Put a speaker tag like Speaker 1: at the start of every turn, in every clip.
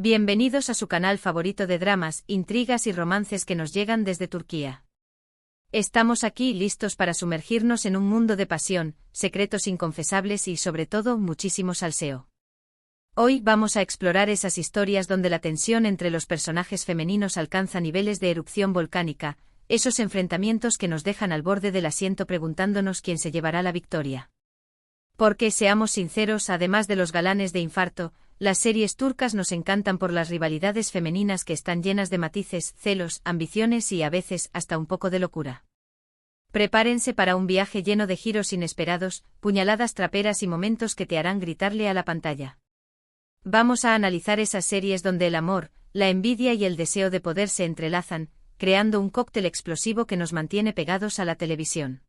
Speaker 1: Bienvenidos a su canal favorito de dramas, intrigas y romances que nos llegan desde Turquía. Estamos aquí listos para sumergirnos en un mundo de pasión, secretos inconfesables y, sobre todo, muchísimo salseo. Hoy vamos a explorar esas historias donde la tensión entre los personajes femeninos alcanza niveles de erupción volcánica, esos enfrentamientos que nos dejan al borde del asiento preguntándonos quién se llevará la victoria. Porque, seamos sinceros, además de los galanes de infarto, las series turcas nos encantan por las rivalidades femeninas que están llenas de matices, celos, ambiciones y a veces hasta un poco de locura. Prepárense para un viaje lleno de giros inesperados, puñaladas traperas y momentos que te harán gritarle a la pantalla. Vamos a analizar esas series donde el amor, la envidia y el deseo de poder se entrelazan, creando un cóctel explosivo que nos mantiene pegados a la televisión.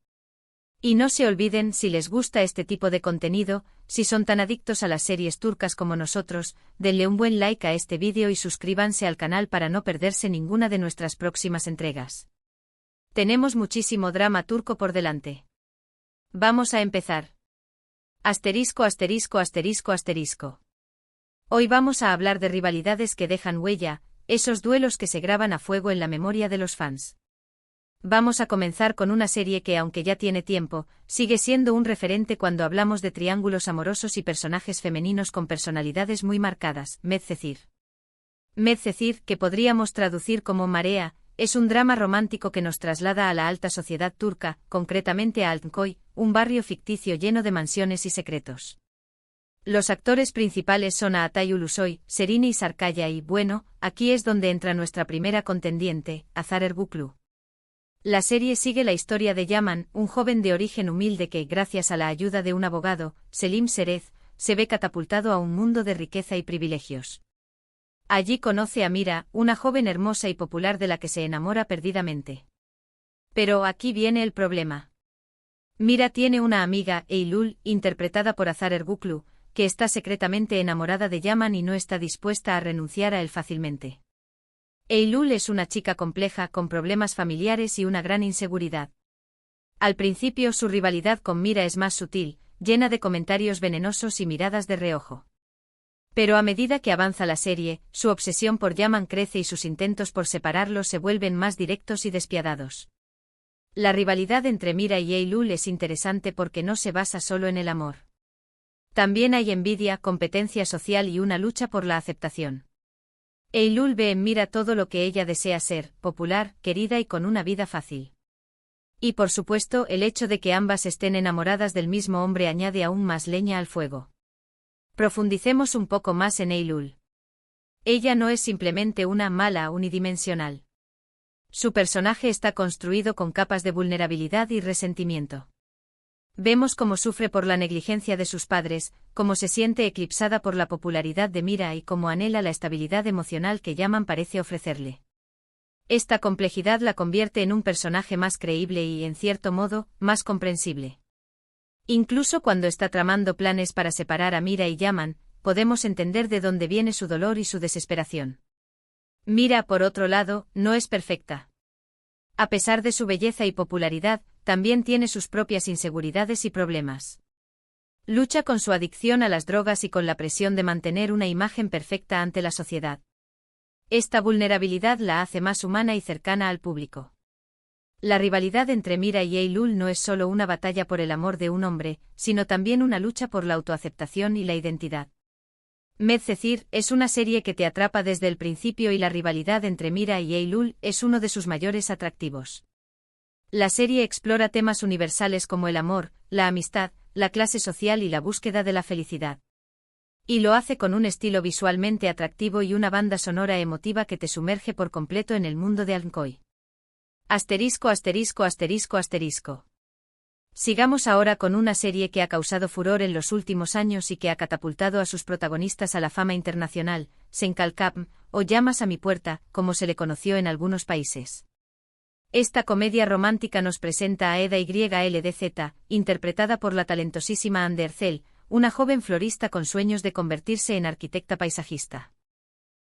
Speaker 1: Y no se olviden, si les gusta este tipo de contenido, si son tan adictos a las series turcas como nosotros, denle un buen like a este vídeo y suscríbanse al canal para no perderse ninguna de nuestras próximas entregas. Tenemos muchísimo drama turco por delante. Vamos a empezar. Asterisco, asterisco, asterisco, asterisco. Hoy vamos a hablar de rivalidades que dejan huella, esos duelos que se graban a fuego en la memoria de los fans. Vamos a comenzar con una serie que, aunque ya tiene tiempo, sigue siendo un referente cuando hablamos de triángulos amorosos y personajes femeninos con personalidades muy marcadas, Medcezir. Medcezir, que podríamos traducir como Marea, es un drama romántico que nos traslada a la alta sociedad turca, concretamente a Altınköy, un barrio ficticio lleno de mansiones y secretos. Los actores principales son Atay Ulusoy, Serini Sarkaya y, bueno, aquí es donde entra nuestra primera contendiente, Hazar Ergüklü. La serie sigue la historia de Yaman, un joven de origen humilde que, gracias a la ayuda de un abogado, Selim Serez, se ve catapultado a un mundo de riqueza y privilegios. Allí conoce a Mira, una joven hermosa y popular de la que se enamora perdidamente. Pero aquí viene el problema. Mira tiene una amiga, Eylül, interpretada por Hazar Ergüklü, que está secretamente enamorada de Yaman y no está dispuesta a renunciar a él fácilmente. Eylül es una chica compleja con problemas familiares y una gran inseguridad. Al principio su rivalidad con Mira es más sutil, llena de comentarios venenosos y miradas de reojo. Pero a medida que avanza la serie, su obsesión por Yaman crece y sus intentos por separarlos se vuelven más directos y despiadados. La rivalidad entre Mira y Eylül es interesante porque no se basa solo en el amor. También hay envidia, competencia social y una lucha por la aceptación. Eylül ve en Mira todo lo que ella desea ser, popular, querida y con una vida fácil. Y por supuesto, el hecho de que ambas estén enamoradas del mismo hombre añade aún más leña al fuego. Profundicemos un poco más en Eylül. Ella no es simplemente una mala unidimensional. Su personaje está construido con capas de vulnerabilidad y resentimiento. Vemos cómo sufre por la negligencia de sus padres, cómo se siente eclipsada por la popularidad de Mira y cómo anhela la estabilidad emocional que Yaman parece ofrecerle. Esta complejidad la convierte en un personaje más creíble y, en cierto modo, más comprensible. Incluso cuando está tramando planes para separar a Mira y Yaman, podemos entender de dónde viene su dolor y su desesperación. Mira, por otro lado, no es perfecta. A pesar de su belleza y popularidad, también tiene sus propias inseguridades y problemas. Lucha con su adicción a las drogas y con la presión de mantener una imagen perfecta ante la sociedad. Esta vulnerabilidad la hace más humana y cercana al público. La rivalidad entre Mira y Eylül no es solo una batalla por el amor de un hombre, sino también una lucha por la autoaceptación y la identidad. Medcezir es una serie que te atrapa desde el principio y la rivalidad entre Mira y Eylül es uno de sus mayores atractivos. La serie explora temas universales como el amor, la amistad, la clase social y la búsqueda de la felicidad. Y lo hace con un estilo visualmente atractivo y una banda sonora emotiva que te sumerge por completo en el mundo de Altınköy. Asterisco, asterisco, asterisco, asterisco. Sigamos ahora con una serie que ha causado furor en los últimos años y que ha catapultado a sus protagonistas a la fama internacional, Sen Kalkapm, o Llamas a mi puerta, como se le conoció en algunos países. Esta comedia romántica nos presenta a Eda YLDZ, interpretada por la talentosísima Hande Erçel, una joven florista con sueños de convertirse en arquitecta paisajista.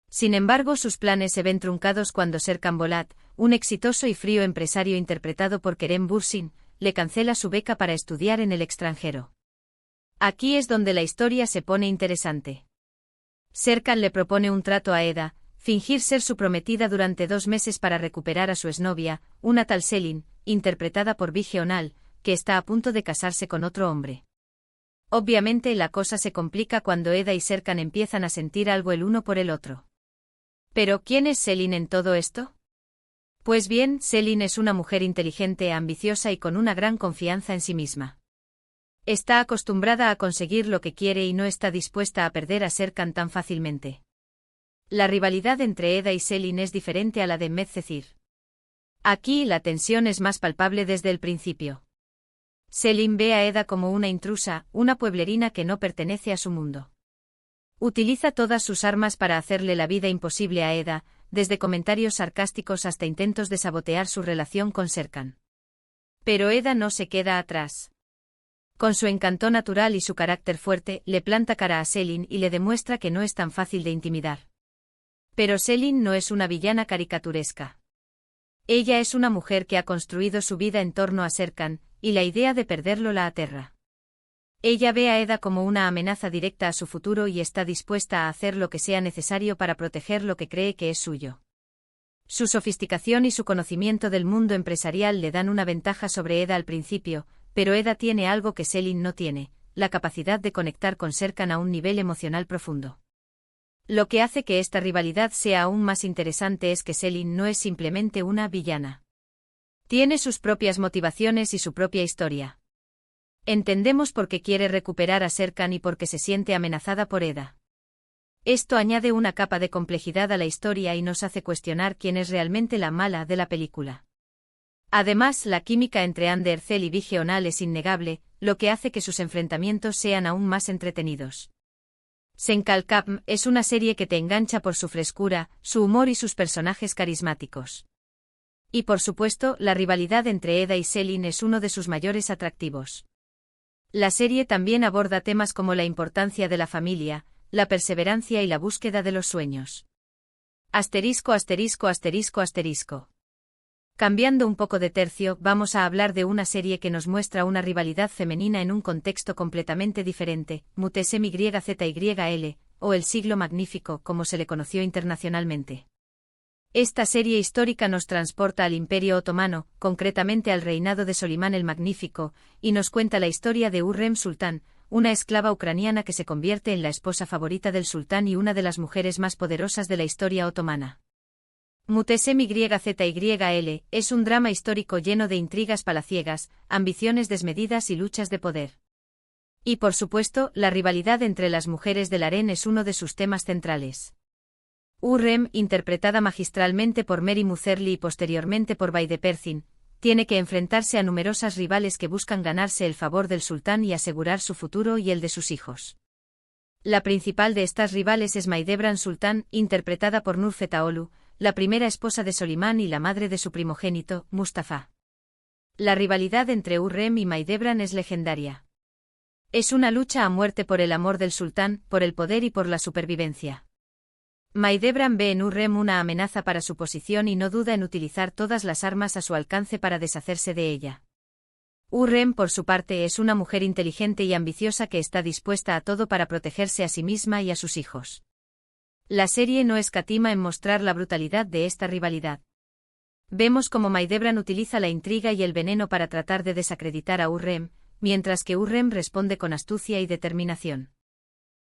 Speaker 1: Sin embargo, sus planes se ven truncados cuando Serkan Bolat, un exitoso y frío empresario interpretado por Kerem Bürsin, le cancela su beca para estudiar en el extranjero. Aquí es donde la historia se pone interesante. Serkan le propone un trato a Eda, fingir ser su prometida durante 2 meses para recuperar a su exnovia, una tal Selin, interpretada por Vige Onal, que está a punto de casarse con otro hombre. Obviamente la cosa se complica cuando Eda y Serkan empiezan a sentir algo el uno por el otro. ¿Pero quién es Selin en todo esto? Pues bien, Selin es una mujer inteligente, ambiciosa y con una gran confianza en sí misma. Está acostumbrada a conseguir lo que quiere y no está dispuesta a perder a Serkan tan fácilmente. La rivalidad entre Eda y Selin es diferente a la de Medcezir. Aquí la tensión es más palpable desde el principio. Selin ve a Eda como una intrusa, una pueblerina que no pertenece a su mundo. Utiliza todas sus armas para hacerle la vida imposible a Eda, desde comentarios sarcásticos hasta intentos de sabotear su relación con Serkan. Pero Eda no se queda atrás. Con su encanto natural y su carácter fuerte, le planta cara a Selin y le demuestra que no es tan fácil de intimidar. Pero Selin no es una villana caricaturesca. Ella es una mujer que ha construido su vida en torno a Serkan, y la idea de perderlo la aterra. Ella ve a Eda como una amenaza directa a su futuro y está dispuesta a hacer lo que sea necesario para proteger lo que cree que es suyo. Su sofisticación y su conocimiento del mundo empresarial le dan una ventaja sobre Eda al principio, pero Eda tiene algo que Selin no tiene, la capacidad de conectar con Serkan a un nivel emocional profundo. Lo que hace que esta rivalidad sea aún más interesante es que Selin no es simplemente una villana. Tiene sus propias motivaciones y su propia historia. Entendemos por qué quiere recuperar a Serkan y por qué se siente amenazada por Eda. Esto añade una capa de complejidad a la historia y nos hace cuestionar quién es realmente la mala de la película. Además, la química entre Ander Cell y Vige Onal es innegable, lo que hace que sus enfrentamientos sean aún más entretenidos. Senkalkapm es una serie que te engancha por su frescura, su humor y sus personajes carismáticos. Y por supuesto, la rivalidad entre Eda y Selin es uno de sus mayores atractivos. La serie también aborda temas como la importancia de la familia, la perseverancia y la búsqueda de los sueños. Asterisco, asterisco, asterisco, asterisco. Cambiando un poco de tercio, vamos a hablar de una serie que nos muestra una rivalidad femenina en un contexto completamente diferente, MyZYL, o El Siglo Magnífico, como se le conoció internacionalmente. Esta serie histórica nos transporta al Imperio Otomano, concretamente al reinado de Solimán el Magnífico, y nos cuenta la historia de Hürrem Sultán, una esclava ucraniana que se convierte en la esposa favorita del sultán y una de las mujeres más poderosas de la historia otomana. MyZYL es un drama histórico lleno de intrigas palaciegas, ambiciones desmedidas y luchas de poder. Y por supuesto, la rivalidad entre las mujeres del harén es uno de sus temas centrales. Hürrem, interpretada magistralmente por Mary Muzerly y posteriormente por Baide Persin, tiene que enfrentarse a numerosas rivales que buscan ganarse el favor del sultán y asegurar su futuro y el de sus hijos. La principal de estas rivales es Maidebran Sultán, interpretada por Nur Fetaolu, la primera esposa de Solimán y la madre de su primogénito, Mustafa. La rivalidad entre Hürrem y Maidebran es legendaria. Es una lucha a muerte por el amor del sultán, por el poder y por la supervivencia. Maidebran ve en Hürrem una amenaza para su posición y no duda en utilizar todas las armas a su alcance para deshacerse de ella. Hürrem, por su parte, es una mujer inteligente y ambiciosa que está dispuesta a todo para protegerse a sí misma y a sus hijos. La serie no escatima en mostrar la brutalidad de esta rivalidad. Vemos cómo Maidebran utiliza la intriga y el veneno para tratar de desacreditar a Hürrem, mientras que Hürrem responde con astucia y determinación.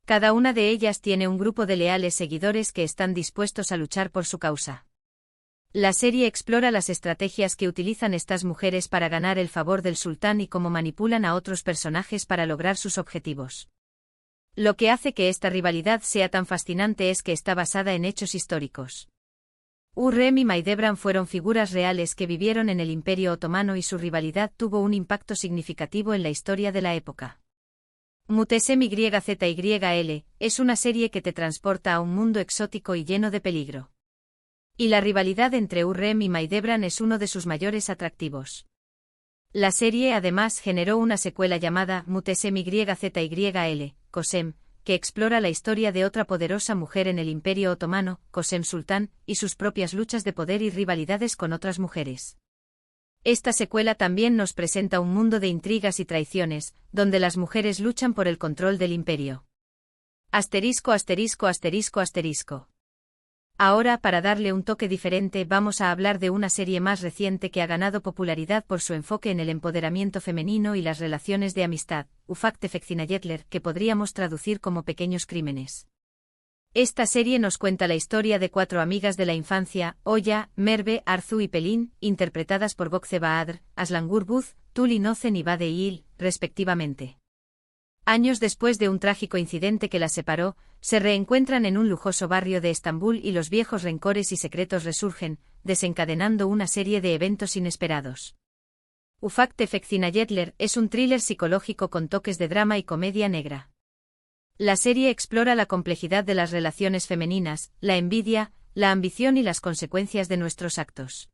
Speaker 1: Cada una de ellas tiene un grupo de leales seguidores que están dispuestos a luchar por su causa. La serie explora las estrategias que utilizan estas mujeres para ganar el favor del sultán y cómo manipulan a otros personajes para lograr sus objetivos. Lo que hace que esta rivalidad sea tan fascinante es que está basada en hechos históricos. Hürrem y Maidebran fueron figuras reales que vivieron en el Imperio Otomano y su rivalidad tuvo un impacto significativo en la historia de la época. MyZYL es una serie que te transporta a un mundo exótico y lleno de peligro. Y la rivalidad entre Hürrem y Maidebran es uno de sus mayores atractivos. La serie además generó una secuela llamada MyZYL, Kösem, que explora la historia de otra poderosa mujer en el Imperio Otomano, Kösem Sultán, y sus propias luchas de poder y rivalidades con otras mujeres. Esta secuela también nos presenta un mundo de intrigas y traiciones, donde las mujeres luchan por el control del imperio. Asterisco asterisco asterisco asterisco. Ahora, para darle un toque diferente, vamos a hablar de una serie más reciente que ha ganado popularidad por su enfoque en el empoderamiento femenino y las relaciones de amistad, Ufaktefekzinayetler, que podríamos traducir como Pequeños Crímenes. Esta serie nos cuenta la historia de 4 amigas de la infancia, Oya, Merve, Arzu y Pelin, interpretadas por Gökçe Bahadır, Aslangur Buz, Tuli Nocen y Bade Il, respectivamente. Años después de un trágico incidente que las separó, se reencuentran en un lujoso barrio de Estambul y los viejos rencores y secretos resurgen, desencadenando una serie de eventos inesperados. Ufaktefekzinayetler es un thriller psicológico con toques de drama y comedia negra. La serie explora la complejidad de las relaciones femeninas, la envidia, la ambición y las consecuencias de nuestros actos.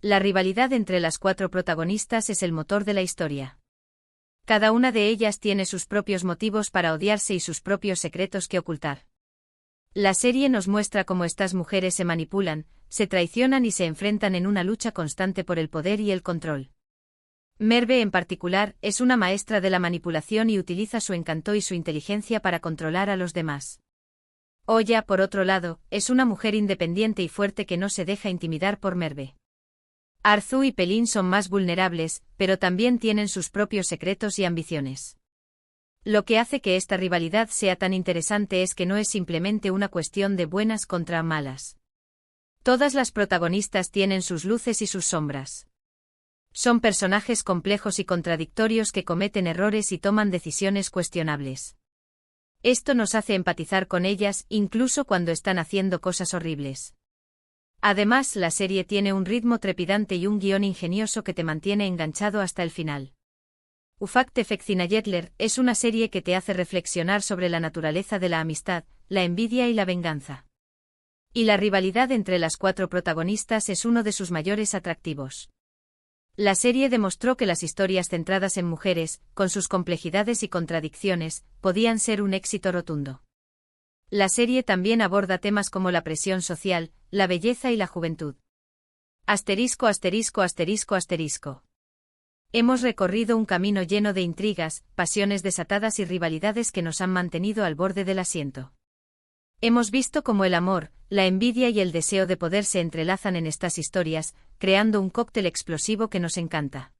Speaker 1: La rivalidad entre las 4 protagonistas es el motor de la historia. Cada una de ellas tiene sus propios motivos para odiarse y sus propios secretos que ocultar. La serie nos muestra cómo estas mujeres se manipulan, se traicionan y se enfrentan en una lucha constante por el poder y el control. Merve, en particular, es una maestra de la manipulación y utiliza su encanto y su inteligencia para controlar a los demás. Oya, por otro lado, es una mujer independiente y fuerte que no se deja intimidar por Merve. Arzu y Pelin son más vulnerables, pero también tienen sus propios secretos y ambiciones. Lo que hace que esta rivalidad sea tan interesante es que no es simplemente una cuestión de buenas contra malas. Todas las protagonistas tienen sus luces y sus sombras. Son personajes complejos y contradictorios que cometen errores y toman decisiones cuestionables. Esto nos hace empatizar con ellas, incluso cuando están haciendo cosas horribles. Además, la serie tiene un ritmo trepidante y un guión ingenioso que te mantiene enganchado hasta el final. Ufaktefekzinayetler es una serie que te hace reflexionar sobre la naturaleza de la amistad, la envidia y la venganza. Y la rivalidad entre las 4 protagonistas es uno de sus mayores atractivos. La serie demostró que las historias centradas en mujeres, con sus complejidades y contradicciones, podían ser un éxito rotundo. La serie también aborda temas como la presión social, la belleza y la juventud. Asterisco asterisco asterisco asterisco. Hemos recorrido un camino lleno de intrigas, pasiones desatadas y rivalidades que nos han mantenido al borde del asiento. Hemos visto cómo el amor, la envidia y el deseo de poder se entrelazan en estas historias, creando un cóctel explosivo que nos encanta.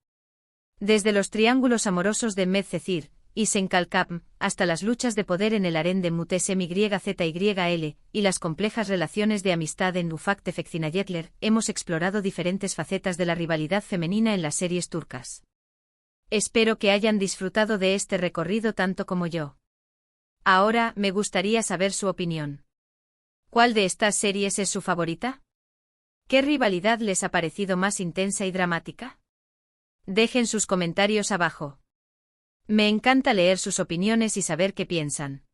Speaker 1: Desde los triángulos amorosos de Medcezir y Senkalkapm, hasta las luchas de poder en el harén de Mutesem YZYL, y las complejas relaciones de amistad en Ufaktefekzinayetler, hemos explorado diferentes facetas de la rivalidad femenina en las series turcas. Espero que hayan disfrutado de este recorrido tanto como yo. Ahora, me gustaría saber su opinión. ¿Cuál de estas series es su favorita? ¿Qué rivalidad les ha parecido más intensa y dramática? Dejen sus comentarios abajo. Me encanta leer sus opiniones y saber qué piensan.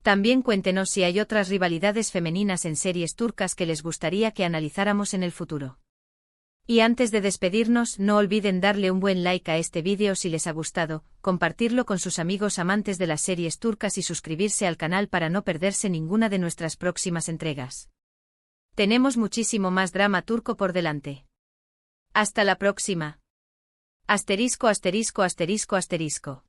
Speaker 1: También cuéntenos si hay otras rivalidades femeninas en series turcas que les gustaría que analizáramos en el futuro. Y antes de despedirnos, no olviden darle un buen like a este vídeo si les ha gustado, compartirlo con sus amigos amantes de las series turcas y suscribirse al canal para no perderse ninguna de nuestras próximas entregas. Tenemos muchísimo más drama turco por delante. Hasta la próxima. Asterisco asterisco asterisco asterisco.